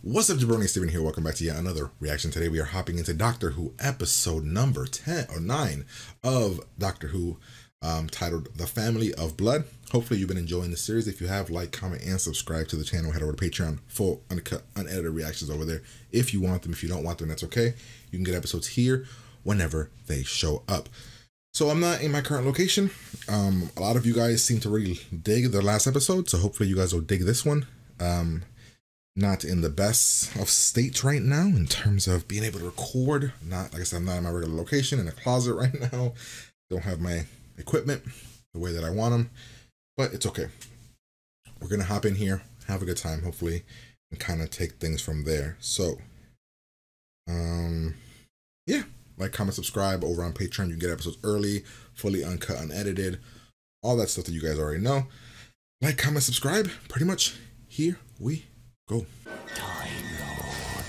What's up, Jabroni? Steven here. Welcome back to yet another reaction. Today we are hopping into Doctor Who episode number 10 or 9 of Doctor Who, titled The Family of Blood. Hopefully you've been enjoying the series. If you have, like, comment, and subscribe to the channel. Head over to Patreon. Full, uncut, unedited reactions over there if you want them. If you don't want them, that's okay. You can get episodes here whenever they show up. So I'm not in my current location. A lot of you guys seem to really dig the last episode, so hopefully you guys will dig this one. Not in the best of states right now in terms of being able to record. Not, like I said, I'm not in my regular location, in a closet right now. Don't have my equipment the way that I want them, but it's okay. We're gonna hop in here, have a good time, hopefully, and kind of take things from there. So, yeah, like, comment, subscribe over on Patreon. You can get episodes early, fully uncut, unedited, all that stuff that you guys already know. Like, comment, subscribe. Pretty much, here we go. Time Lord.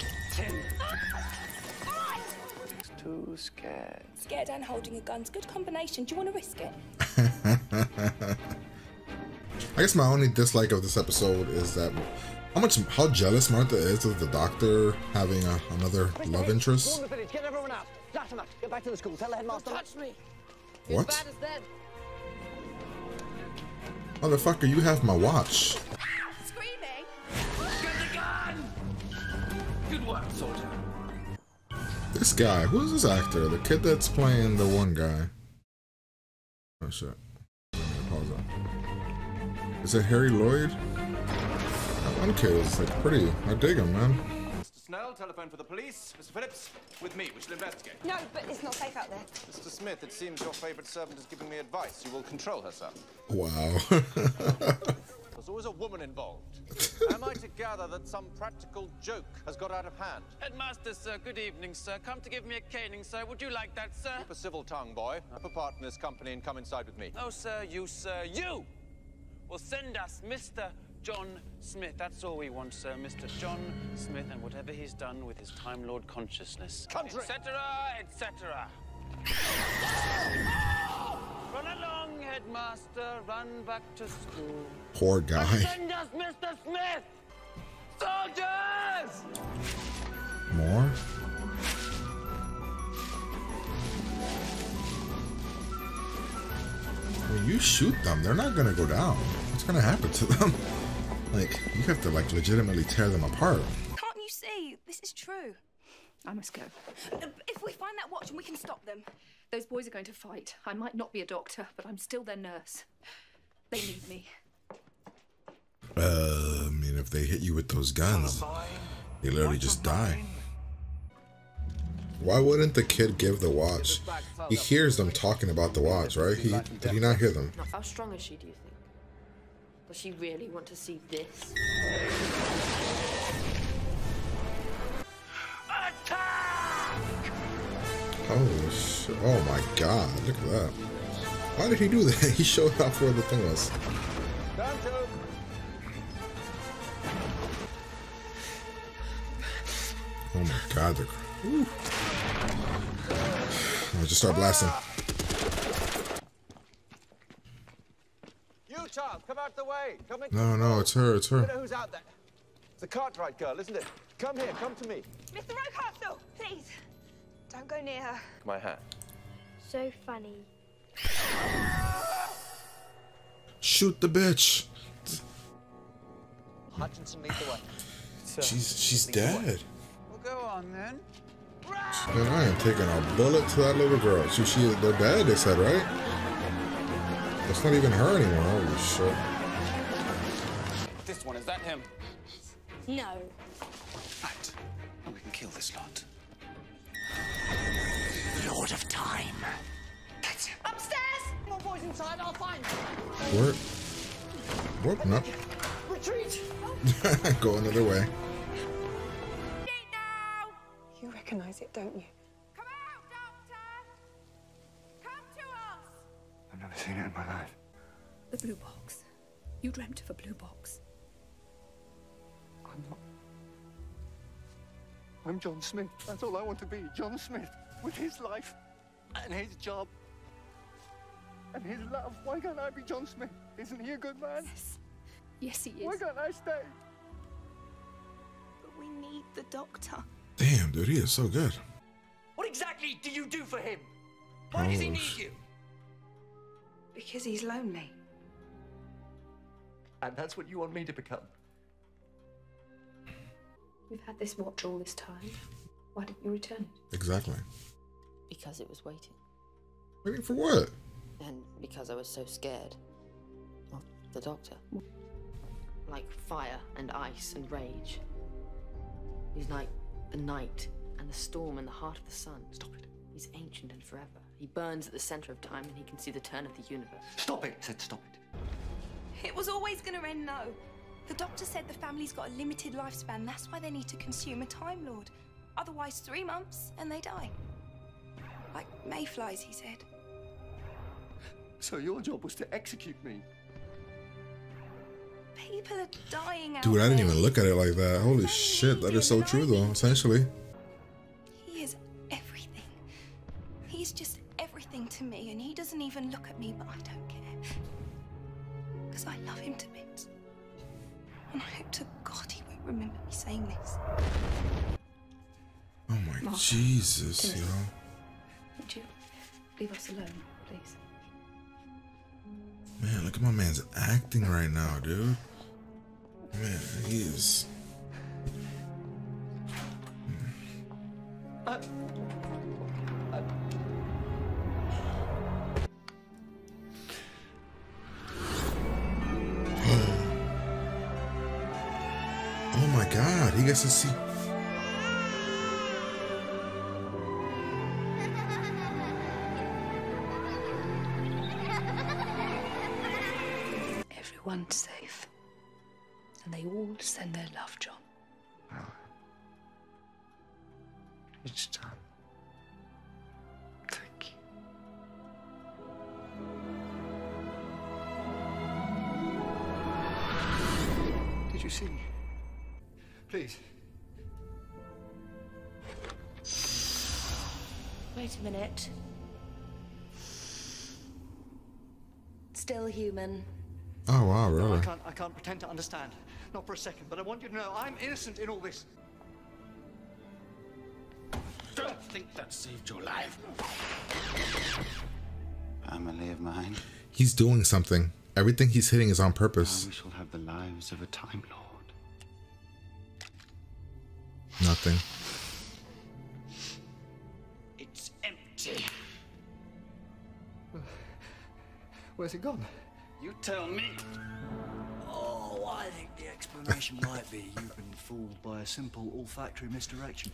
He's too scared. Scared and holding a gun's a good combination. Do you want to risk it? I guess my only dislike of this episode is that how jealous Martha is of the Doctor having another love interest. Get everyone out. Flash them out. Get back to the school. Tell the headmaster. Don't touch me. What? As bad as them. Motherfucker, you have my watch. Screaming? Get the gun! Good work, soldier. This guy, who's this actor? The kid that's playing the one guy. Oh shit. Pause that. Is it Harry Lloyd? That one kid is like pretty. I dig him, man. Mr. Snell, telephone for the police. Mr. Phillips, with me. We shall investigate. No, but it's not safe out there. Mr. Smith, it seems your favourite servant is giving me advice. You will control her, sir. Wow. There's always a woman involved. Am I to gather that some practical joke has got out of hand? Headmaster, sir, good evening, sir. Come to give me a caning, sir. Would you like that, sir? Keep a civil tongue, boy. Have a part in this company and come inside with me. No, sir, you will send us Mr. John Smith. That's all we want, sir. Mr. John Smith and whatever he's done with his Time Lord consciousness. Country! Etc., etc. Run along, Headmaster. Run back to school. Poor guy. Send us Mr. Smith! Soldiers! More? When you shoot them, they're not gonna go down. What's gonna happen to them? Like, you have to, like, legitimately tear them apart. Can't you see? This is true. I must go. If we find that watch and we can stop them. Those boys are going to fight. I might not be a doctor, but I'm still their nurse. They need me. I mean, if they hit you with those guns, you literally just die. Why wouldn't the kid give the watch? He hears them talking about the watch, right? Did he not hear them? How strong is she, do you think? Does she really want to see this? Oh shit! Oh my God! Look at that. Why did he do that? He showed off where the thing was. Oh my God! I'll just start blasting. You, child, come out the way. Come in. No, it's her. It's You her. know who's out there? It's the Cartwright girl, isn't it? Come here, come to me. Mr. Rocastle, please. Don't go near her. My hat. So funny. Shoot the bitch. Hutchinson, lead the way. She's dead. Well, go on then. Man, I am taking a bullet to that little girl. They're dead, they said, right? That's not even her anymore. Holy shit. This one, is that him? No. Right. And we can kill this lot. Lord of Time. That's him. Upstairs! More boys inside, I'll find them. Where? No. Retreat! Go another way. You recognize it, don't you? Come out, Doctor! Come to us! I've never seen it in my life. The blue box. You dreamt of a blue box. I'm not. I'm John Smith. That's all I want to be. John Smith. With his life and his job and his love. Why can't I be John Smith? Isn't he a good man? Yes, he is. Why can't I stay? But we need the doctor. Damn, dude, he is so good. What exactly do you do for him? Why does he need you? Because he's lonely. And that's what you want me to become. We've had this watch all this time. Why didn't you return it? Exactly. Because it was waiting. Waiting for what? And because I was so scared of the doctor. Like fire and ice and rage. He's like the night and the storm and the heart of the sun. Stop it. He's ancient and forever. He burns at the center of time and he can see the turn of the universe. Stop it! I said stop it. It was always going to end no. The doctor said the family's got a limited lifespan. That's why they need to consume a Time Lord. Otherwise, 3 months and they die. Like mayflies, he said. So your job was to execute me? People are dying out Dude, I didn't there. even look at it like that. Holy shit, that is so true though, essentially. He is everything. He's just everything to me, and he doesn't even look at me, but I don't care. Because I love him to bits. And I hope to God he won't remember me saying this. Oh my Martha, Jesus, Timothy. yo. Would you leave us alone, please? Man, look at my man's acting right now, dude. Man, he is. Oh my God, he gets to see. Everyone's safe. And they all send their love, John. It's done. Thank you. Did you see? Please. Wait a minute. Still human. Oh wow, really? I can't pretend to understand. Not for a second, but I want you to know I'm innocent in all this. Don't think that saved your life. Family of mine. He's doing something. Everything he's hitting is on Now purpose. we shall have the lives of a Time Lord. Nothing. It's empty. Where's it gone? You tell me. Oh, I think the explanation might be you've been fooled by a simple olfactory misdirection.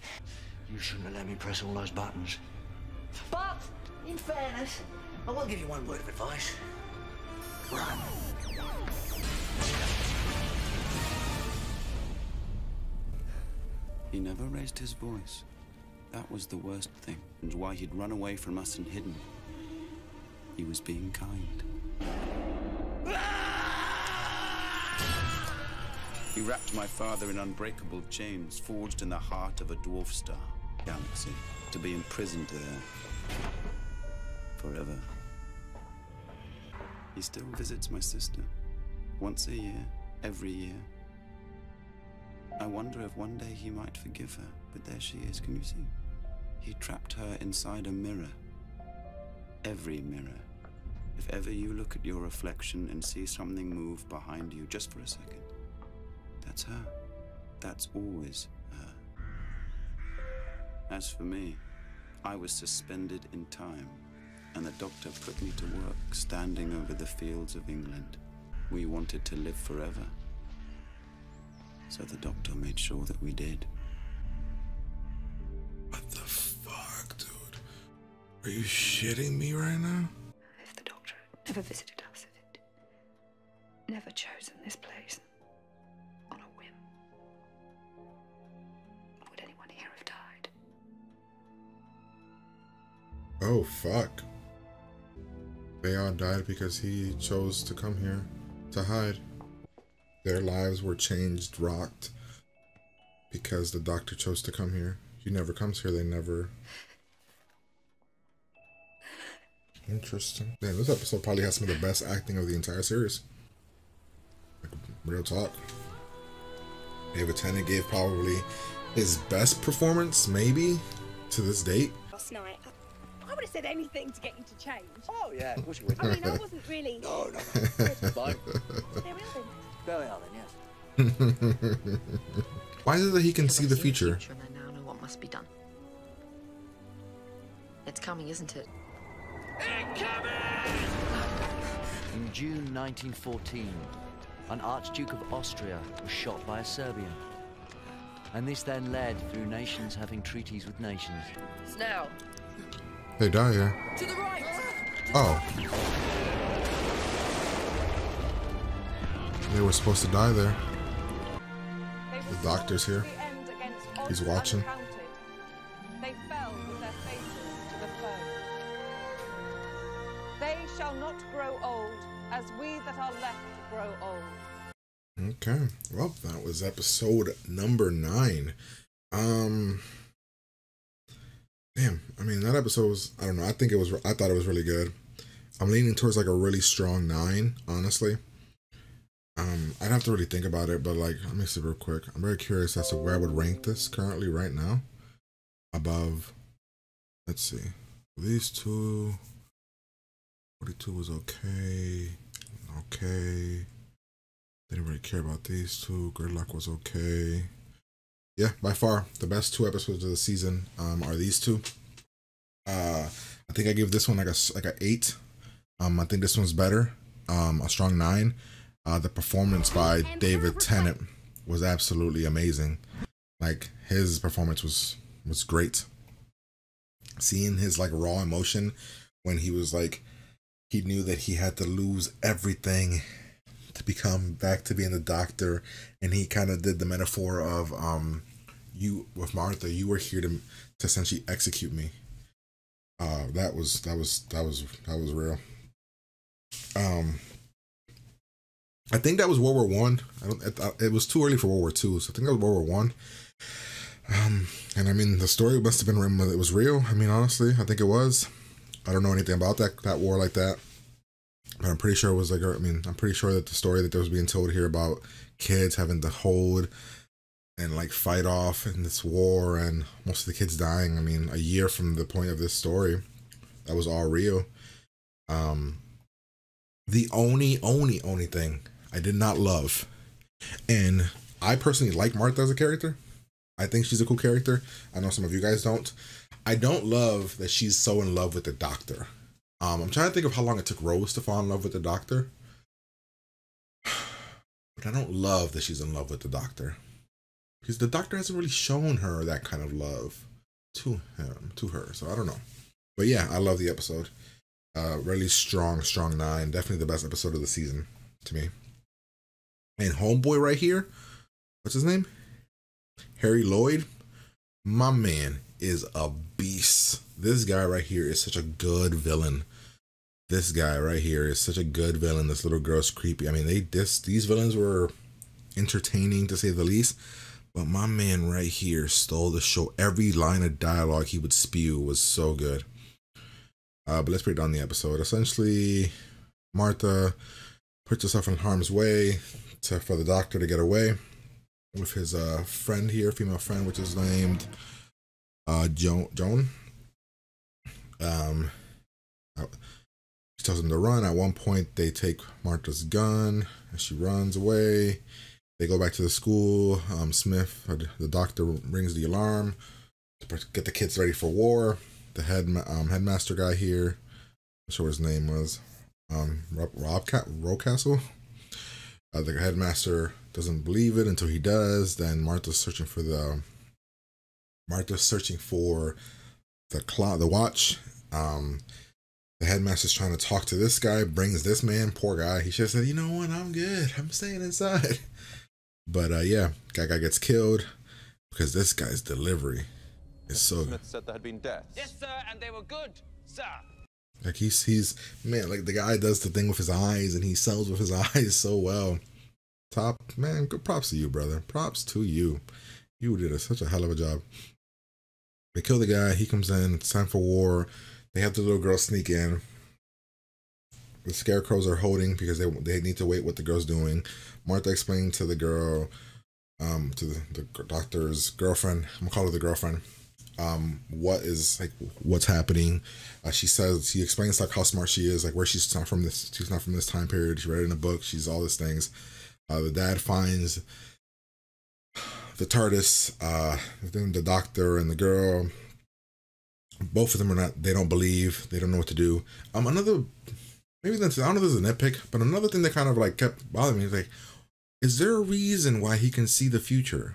You shouldn't have let me press all those buttons. But, in fairness, I will give you one word of advice. Run. He never raised his voice. That was the worst thing, and why he'd run away from us and hidden. He was being kind. He wrapped my father in unbreakable chains, forged in the heart of a dwarf star galaxy, to be imprisoned there forever. He still visits my sister, once a year, every year. I wonder if one day he might forgive her, but there she is, can you see? He trapped her inside a mirror. Every mirror. If ever you look at your reflection and see something move behind you just for a second, that's her. That's always her. As for me, I was suspended in time, and the doctor put me to work standing over the fields of England. We wanted to live forever, so the doctor made sure that we did. What the fuck, dude? Are you shitting me right now? If the doctor had never visited us, if it never chosen this place on a whim, would anyone here have died? Oh fuck. They all died because he chose to come here to hide. Their lives were changed, rocked, because the doctor chose to come here. He never comes here, they never... Interesting. Damn, this episode probably has some of the best acting of the entire series. Like, real talk. David Tennant gave probably his best performance, maybe, to this date. Last night, I would have said anything to get you to change. Oh, yeah, of course you would. I mean, I wasn't really... No. Fine. There we are then. There we are then, yes. Why is it that he can see the future? And I now know what must be done. It's coming, isn't it? In June 1914, an Archduke of Austria was shot by a Serbian. And this then led through nations having treaties with nations. Snell. They die here. To the right. Oh. They were supposed to die there. The doctor's here. He's watching. They fell with their faces to the foe. They shall not grow old, as we that are left grow old. Okay. Well, that was episode number 9. Damn. I mean, that episode was, I don't know. I thought it was really good. I'm leaning towards like a really strong 9, honestly. I'd have to really think about it, but like, let me see real quick. I'm very curious as to where I would rank this currently right now. Above, let's see, these two. 42 was okay. Didn't really care about these two. Gridlock was okay. Yeah, by far the best 2 episodes of the season are these 2. I think I give this one like a 8. I think this one's better. A strong 9. The performance by David Tennant was absolutely amazing. Like, his performance was great. Seeing his like raw emotion when he was like, he knew that he had to lose everything to become back to being the doctor, and he kind of did the metaphor of you with Martha, you were here to essentially execute me. That was real. I think that was World War One. It was too early for World War Two, so I think that was World War One. And I mean, the story must have been, it was real. I mean, honestly, I think it was. I don't know anything about that war like that, but I'm pretty sure it was like, I mean, I'm pretty sure that the story that was being told here about kids having to hold and like fight off in this war, and most of the kids dying. I mean, a year from the point of this story, that was all real. The only thing I did not love, and I personally like Martha as a character. I think she's a cool character. I know some of you guys don't. I don't love that she's so in love with the doctor. I'm trying to think of how long it took Rose to fall in love with the doctor. But I don't love that she's in love with the doctor, because the doctor hasn't really shown her that kind of love to her. So I don't know. But yeah, I love the episode. Really strong 9. Definitely the best episode of the season to me. And homeboy right here, what's his name? Harry Lloyd. My man is a beast. This guy right here is such a good villain. This little girl's creepy. I mean, these villains were entertaining to say the least. But my man right here stole the show. Every line of dialogue he would spew was so good. But let's break down the episode. Essentially, Martha puts herself in harm's way for the doctor to get away with his friend here, female friend, which is named Joan. She tells him to run. At one point, they take Martha's gun and she runs away. They go back to the school. Smith, the doctor, rings the alarm to get the kids ready for war. The headmaster guy here, I'm not sure what his name was, Rocastle. The headmaster doesn't believe it until he does. Then Martha's searching for the watch. The headmaster's trying to talk to this guy, brings this man, poor guy. He should have said, you know what, I'm good, I'm staying inside. But yeah, guy gets killed because this guy's delivery is so good. Smith said there had been deaths. Yes, sir, and they were good, sir. Like he's man, like the guy does the thing with his eyes, and he sells with his eyes so well. Top man, good props to you, brother. Props to you. You did such a hell of a job. They kill the guy. He comes in. It's time for war. They have the little girl sneak in. The scarecrows are holding because they need to wait what the girl's doing. Martha explained to the girl to the doctor's girlfriend. I'm gonna call her the girlfriend. What's happening? She explains like how smart she is, like where she's not from this time period. She read it in a book. She's all these things. The dad finds the TARDIS. Then the doctor and the girl, both of them they don't believe. They don't know what to do. Another, maybe that's, I don't know if this is a nitpick, but another thing that kind of like kept bothering me is like, is there a reason why he can see the future?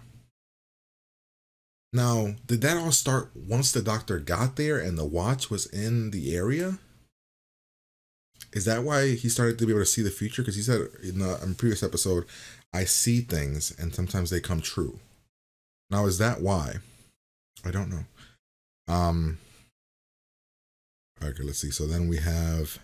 Now, did that all start once the doctor got there and the watch was in the area? Is that why he started to be able to see the future? Because he said in a previous episode, I see things and sometimes they come true. Now, is that why? I don't know. Okay, let's see. So then we have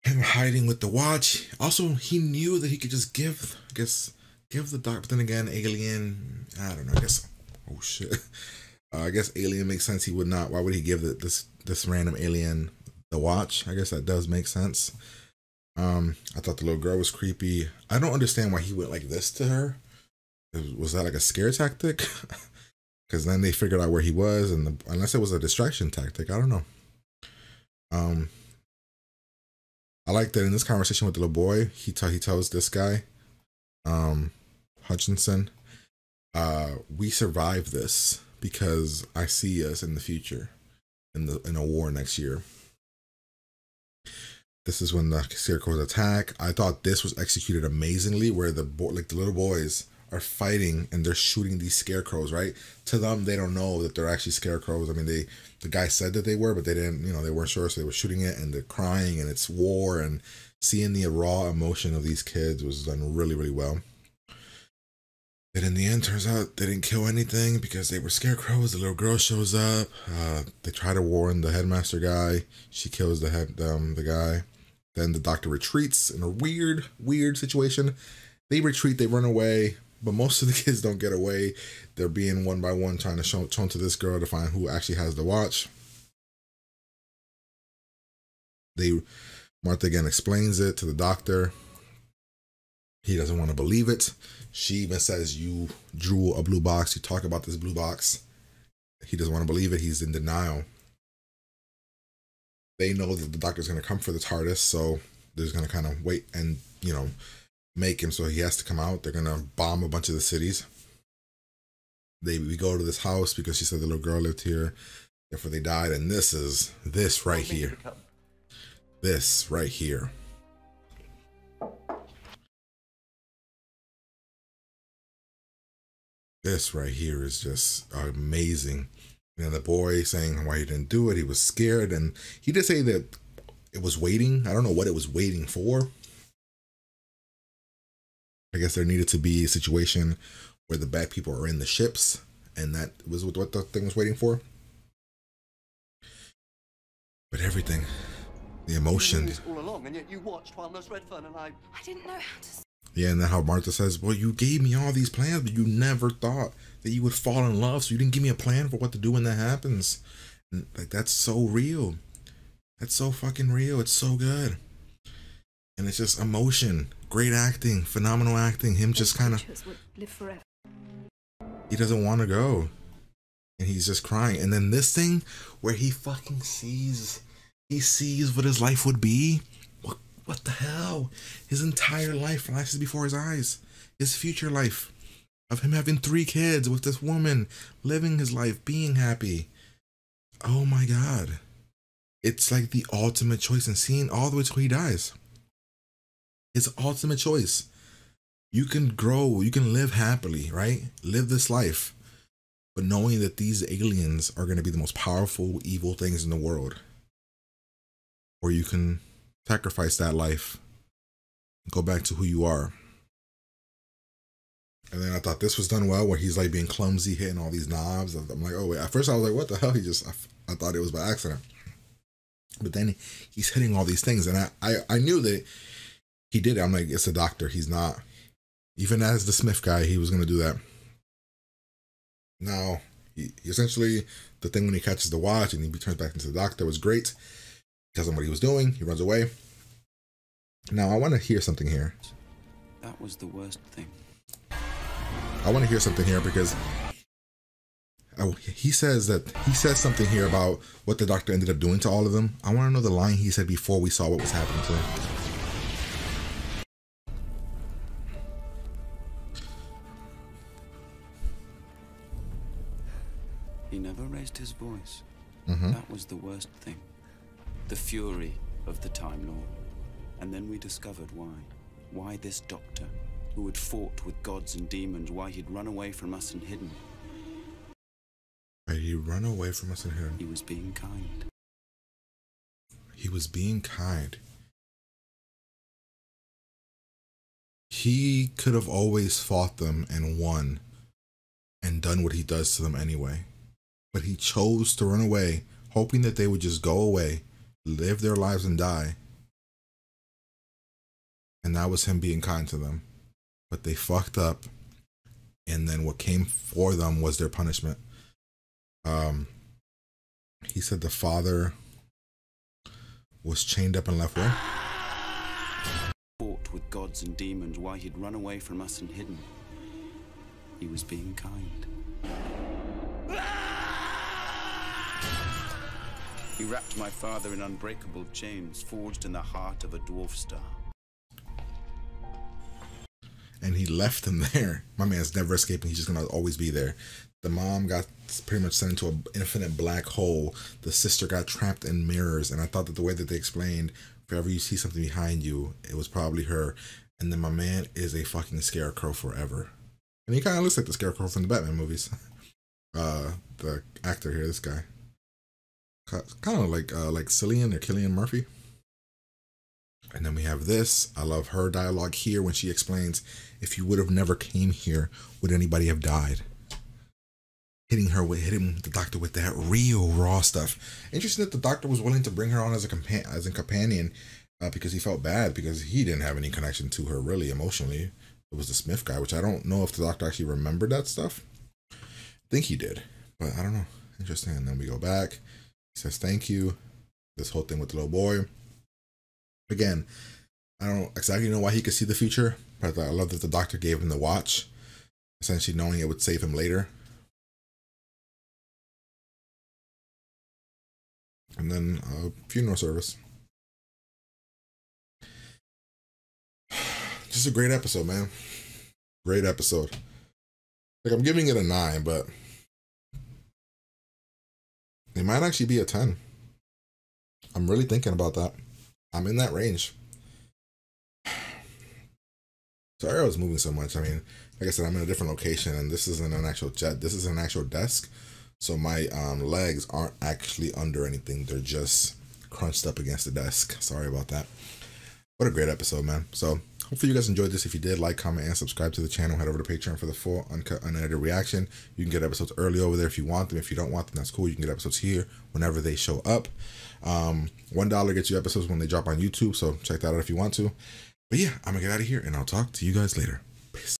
him hiding with the watch. Also, he knew that he could just give the doctor. But then again, alien, I don't know, I guess. Oh shit. I guess alien makes sense. He would not. Why would he give this random alien the watch? I guess that does make sense. I thought the little girl was creepy. I don't understand why he went like this to her. Was that like a scare tactic? Because then they figured out where he was, and unless it was a distraction tactic, I don't know. I like that in this conversation with the little boy, he tells this guy, Hutchinson, we survived this because I see us in the future, in a war next year. This is when the Scarecrows attack. I thought this was executed amazingly, where the little boys are fighting and they're shooting these scarecrows, right? To them, they don't know that they're actually scarecrows. I mean, the guy said that they were, but they didn't, they weren't sure, so they were shooting it, and they're crying, and it's war, and seeing the raw emotion of these kids was done really, really well. Then in the end, turns out they didn't kill anything because they were scarecrows. The little girl shows up. They try to warn the headmaster guy. She kills the guy. Then the doctor retreats in a weird situation. They retreat, they run away, but most of the kids don't get away. They're being one by one trying to show to this girl to find who actually has the watch. Martha again explains it to the doctor. He doesn't want to believe it. She even says, you drew a blue box. You talk about this blue box. He doesn't want to believe it. He's in denial. They know that the doctor's going to come for the TARDIS, so they're going to kind of wait and, make him so he has to come out. They're going to bomb a bunch of the cities. We go to this house because she said the little girl lived here. Therefore, they died. And this right here. This right here. This right here is just amazing. The boy saying why he didn't do it. He was scared. And he did say that it was waiting. I don't know what it was waiting for. I guess there needed to be a situation where the bad people are in the ships. And that was what the thing was waiting for. But everything, the emotion. All along, and yet you watched while Nurse Redfern and I didn't know how to. Yeah, and then how Martha says, well, you gave me all these plans, but you never thought that you would fall in love, so you didn't give me a plan for what to do when that happens. And like, that's so real. That's so fucking real. It's so good. And it's just emotion, great acting, phenomenal acting. Him just kind of, he doesn't want to go. And he's just crying. And then this thing where he fucking sees what his life would be. What the hell? His entire life flashes before his eyes. His future life of him having 3 kids with this woman, living his life, being happy. Oh my God. It's like the ultimate choice, and seeing all the way till he dies. It's the ultimate choice. You can grow, you can live happily, right? Live this life. But knowing that these aliens are going to be the most powerful, evil things in the world. Or you can sacrifice that life, go back to who you are. And then I thought this was done well, where he's like being clumsy, hitting all these knobs. I'm like, oh wait. At first I was like, what the hell? I thought it was by accident. But then he's hitting all these things, and I knew that he did it. I'm like, it's a doctor. He's not. Even as the Smith guy, he was going to do that. Now, he essentially, the thing when he catches the watch and he turns back into the doctor was great. Tells him what he was doing. He runs away. Now, I want to hear something here. That was the worst thing. I want to hear something here because he says something here about what the doctor ended up doing to all of them. I want to know the line he said before we saw what was happening to him. He never raised his voice. Mm-hmm. That was the worst thing. The fury of the Time Lord. And then we discovered why. Why this doctor, who had fought with gods and demons, why he'd run away from us and hidden. Why he run away from us and hidden? He was being kind. He was being kind. He could have always fought them and won and done what he does to them anyway. But he chose to run away, hoping that they would just go away, live their lives and die. And that was him being kind to them. But they fucked up. And then what came for them was their punishment. He said the father was chained up and left where? Fought with gods and demons, why he'd run away from us and hidden. He was being kind. He wrapped my father in unbreakable chains, forged in the heart of a dwarf star. And he left him there. My man's never escaping. He's just gonna always be there. The mom got pretty much sent into an infinite black hole. The sister got trapped in mirrors. And I thought that the way that they explained, if ever you see something behind you, it was probably her. And then my man is a fucking scarecrow forever. And he kind of looks like the scarecrow from the Batman movies. The actor here, this guy. Kind of like Cillian or Cillian Murphy. And then we have this. I love her dialogue here when she explains, if you would have never came here, would anybody have died? Hitting the doctor with that real raw stuff. Interesting that the doctor was willing to bring her on as a companion because he felt bad because he didn't have any connection to her really emotionally. It was the Smith guy, which I don't know if the doctor actually remembered that stuff. I think he did, but I don't know. Interesting. And then we go back. He says thank you. This whole thing with the little boy. Again, I don't exactly know why he could see the future, but I love that the doctor gave him the watch, essentially knowing it would save him later. And then funeral service. Just a great episode, man. Great episode. Like, I'm giving it a 9, but it might actually be a 10. I'm really thinking about that. I'm in that range. So Arrow's moving so much. I mean, like I said, I'm in a different location, and this isn't an actual jet. This is an actual desk. So my legs aren't actually under anything. They're just crunched up against the desk. Sorry about that. What a great episode, man. So hopefully you guys enjoyed this. If you did, like, comment, and subscribe to the channel. Head over to Patreon for the full, uncut, unedited reaction. You can get episodes early over there if you want them. If you don't want them, that's cool. You can get episodes here whenever they show up. $1 gets you episodes when they drop on YouTube. So check that out if you want to. But yeah, I'm going to get out of here, and I'll talk to you guys later.